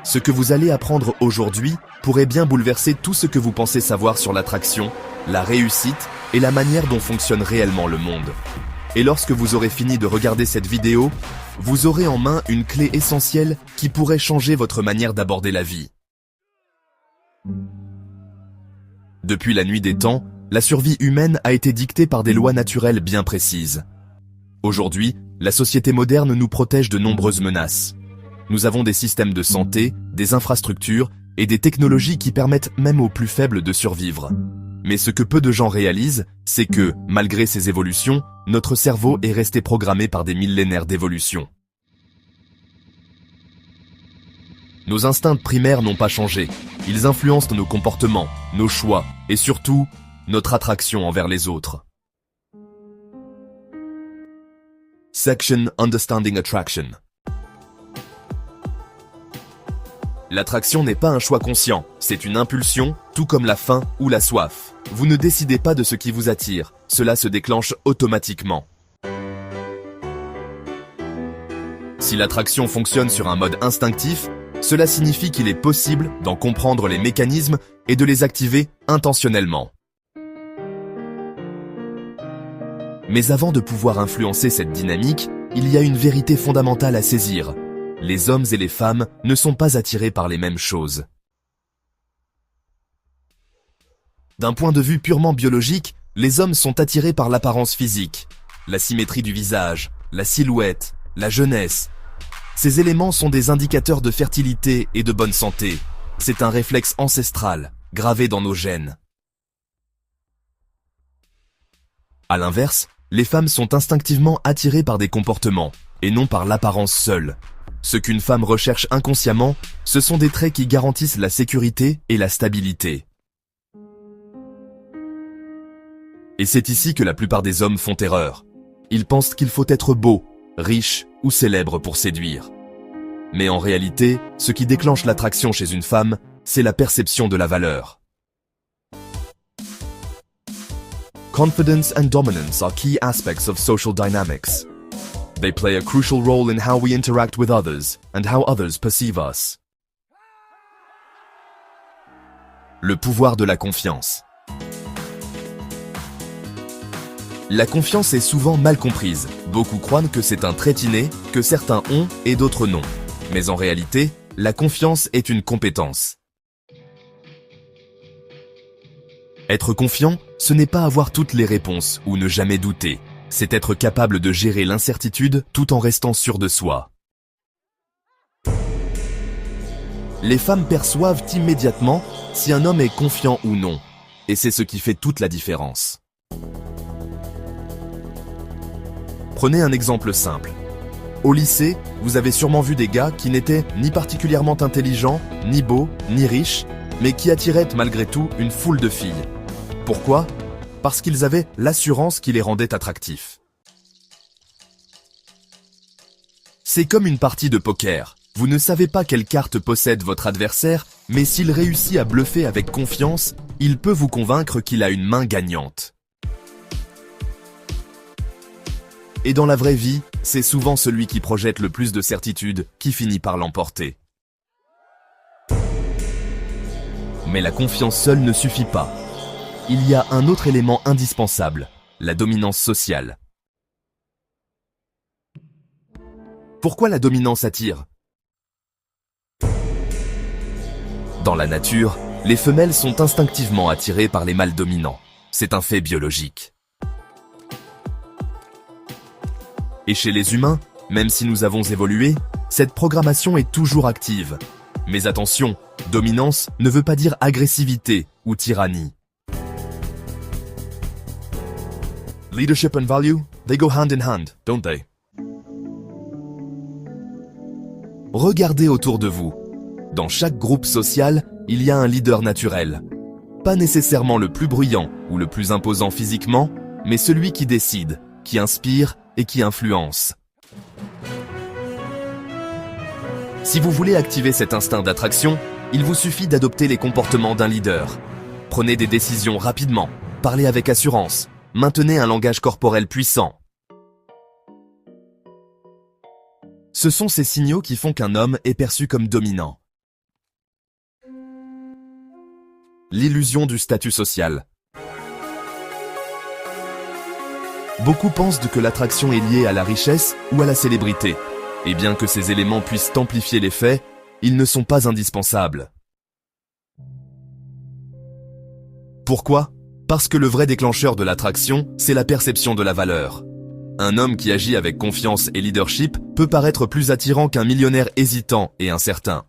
Ce que vous allez apprendre aujourd'hui pourrait bien bouleverser tout ce que vous pensez savoir sur l'attraction, la réussite et la manière dont fonctionne réellement le monde. Et lorsque vous aurez fini de regarder cette vidéo, vous aurez en main une clé essentielle qui pourrait changer votre manière d'aborder la vie. Depuis la nuit des temps, la survie humaine a été dictée par des lois naturelles bien précises. Aujourd'hui, la société moderne nous protège de nombreuses menaces. Nous avons des systèmes de santé, des infrastructures et des technologies qui permettent même aux plus faibles de survivre. Mais ce que peu de gens réalisent, c'est que, malgré ces évolutions, notre cerveau est resté programmé par des millénaires d'évolution. Nos instincts primaires n'ont pas changé. Ils influencent nos comportements, nos choix et surtout, notre attraction envers les autres. Section Understanding Attraction. L'attraction n'est pas un choix conscient, c'est une impulsion, tout comme la faim ou la soif. Vous ne décidez pas de ce qui vous attire, cela se déclenche automatiquement. Si l'attraction fonctionne sur un mode instinctif, cela signifie qu'il est possible d'en comprendre les mécanismes et de les activer intentionnellement. Mais avant de pouvoir influencer cette dynamique, il y a une vérité fondamentale à saisir. Les hommes et les femmes ne sont pas attirés par les mêmes choses. D'un point de vue purement biologique, les hommes sont attirés par l'apparence physique, la symétrie du visage, la silhouette, la jeunesse. Ces éléments sont des indicateurs de fertilité et de bonne santé. C'est un réflexe ancestral, gravé dans nos gènes. À l'inverse, les femmes sont instinctivement attirées par des comportements, et non par l'apparence seule. Ce qu'une femme recherche inconsciemment, ce sont des traits qui garantissent la sécurité et la stabilité. Et c'est ici que la plupart des hommes font erreur. Ils pensent qu'il faut être beau, riche ou célèbre pour séduire. Mais en réalité, ce qui déclenche l'attraction chez une femme, c'est la perception de la valeur. Confidence and dominance are key aspects of social dynamics. They play a crucial role in how we interact with others and how others perceive us. Le pouvoir de la confiance. La confiance est souvent mal comprise. Beaucoup croient que c'est un trait inné, que certains ont et d'autres non. Mais en réalité, la confiance est une compétence. Être confiant, ce n'est pas avoir toutes les réponses ou ne jamais douter. C'est être capable de gérer l'incertitude tout en restant sûr de soi. Les femmes perçoivent immédiatement si un homme est confiant ou non, et c'est ce qui fait toute la différence. Prenez un exemple simple. Au lycée, vous avez sûrement vu des gars qui n'étaient ni particulièrement intelligents, ni beaux, ni riches, mais qui attiraient malgré tout une foule de filles. Pourquoi ? Parce qu'ils avaient l'assurance qui les rendait attractifs. C'est comme une partie de poker. Vous ne savez pas quelle carte possède votre adversaire, mais s'il réussit à bluffer avec confiance, il peut vous convaincre qu'il a une main gagnante. Et dans la vraie vie, c'est souvent celui qui projette le plus de certitude qui finit par l'emporter. Mais la confiance seule ne suffit pas. Il y a un autre élément indispensable, la dominance sociale. Pourquoi la dominance attire ? Dans la nature, les femelles sont instinctivement attirées par les mâles dominants. C'est un fait biologique. Et chez les humains, même si nous avons évolué, cette programmation est toujours active. Mais attention, dominance ne veut pas dire agressivité ou tyrannie. Leadership and value, they go hand in hand, don't they? Regardez autour de vous. Dans chaque groupe social, il y a un leader naturel. Pas nécessairement le plus bruyant ou le plus imposant physiquement, mais celui qui décide, qui inspire et qui influence. Si vous voulez activer cet instinct d'attraction, il vous suffit d'adopter les comportements d'un leader. Prenez des décisions rapidement, parlez avec assurance, maintenez un langage corporel puissant. Ce sont ces signaux qui font qu'un homme est perçu comme dominant. L'illusion du statut social. Beaucoup pensent que l'attraction est liée à la richesse ou à la célébrité. Et bien que ces éléments puissent amplifier l'effet, ils ne sont pas indispensables. Pourquoi ? Parce que le vrai déclencheur de l'attraction, c'est la perception de la valeur. Un homme qui agit avec confiance et leadership peut paraître plus attirant qu'un millionnaire hésitant et incertain.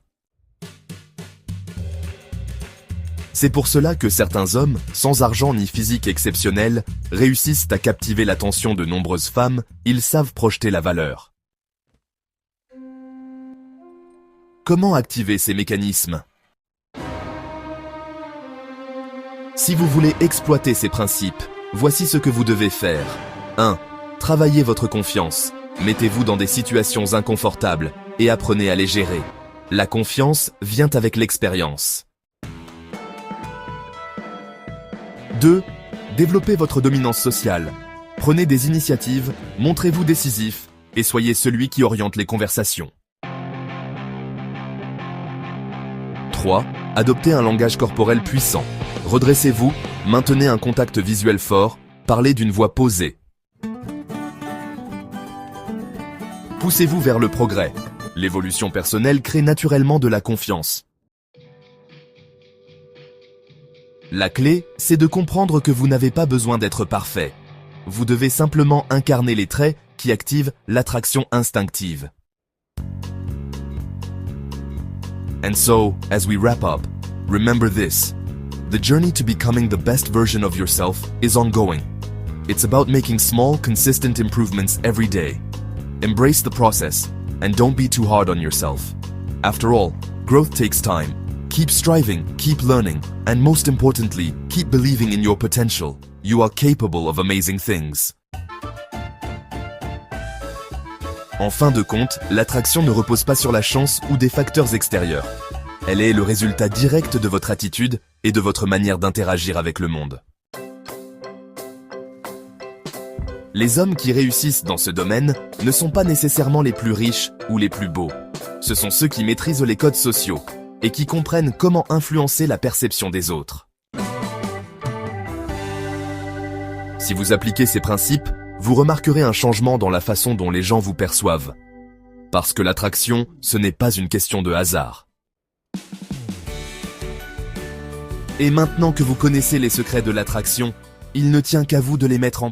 C'est pour cela que certains hommes, sans argent ni physique exceptionnel, réussissent à captiver l'attention de nombreuses femmes, ils savent projeter la valeur. Comment activer ces mécanismes ? Si vous voulez exploiter ces principes, voici ce que vous devez faire. 1. Travaillez votre confiance. Mettez-vous dans des situations inconfortables et apprenez à les gérer. La confiance vient avec l'expérience. 2. Développez votre dominance sociale. Prenez des initiatives, montrez-vous décisif et soyez celui qui oriente les conversations. 3. Adoptez un langage corporel puissant. Redressez-vous, maintenez un contact visuel fort, parlez d'une voix posée. Poussez-vous vers le progrès. L'évolution personnelle crée naturellement de la confiance. La clé, c'est de comprendre que vous n'avez pas besoin d'être parfait. Vous devez simplement incarner les traits qui activent l'attraction instinctive. And so, as we wrap up, remember this. The journey to becoming the best version of yourself is ongoing. It's about making small, consistent improvements every day. Embrace the process, and don't be too hard on yourself. After all, growth takes time. Keep striving, keep learning, and most importantly, keep believing in your potential. You are capable of amazing things. En fin de compte, l'attraction ne repose pas sur la chance ou des facteurs extérieurs. Elle est le résultat direct de votre attitude et de votre manière d'interagir avec le monde. Les hommes qui réussissent dans ce domaine ne sont pas nécessairement les plus riches ou les plus beaux. Ce sont ceux qui maîtrisent les codes sociaux et qui comprennent comment influencer la perception des autres. Si vous appliquez ces principes, vous remarquerez un changement dans la façon dont les gens vous perçoivent. Parce que l'attraction, ce n'est pas une question de hasard. Et maintenant que vous connaissez les secrets de l'attraction, il ne tient qu'à vous de les mettre en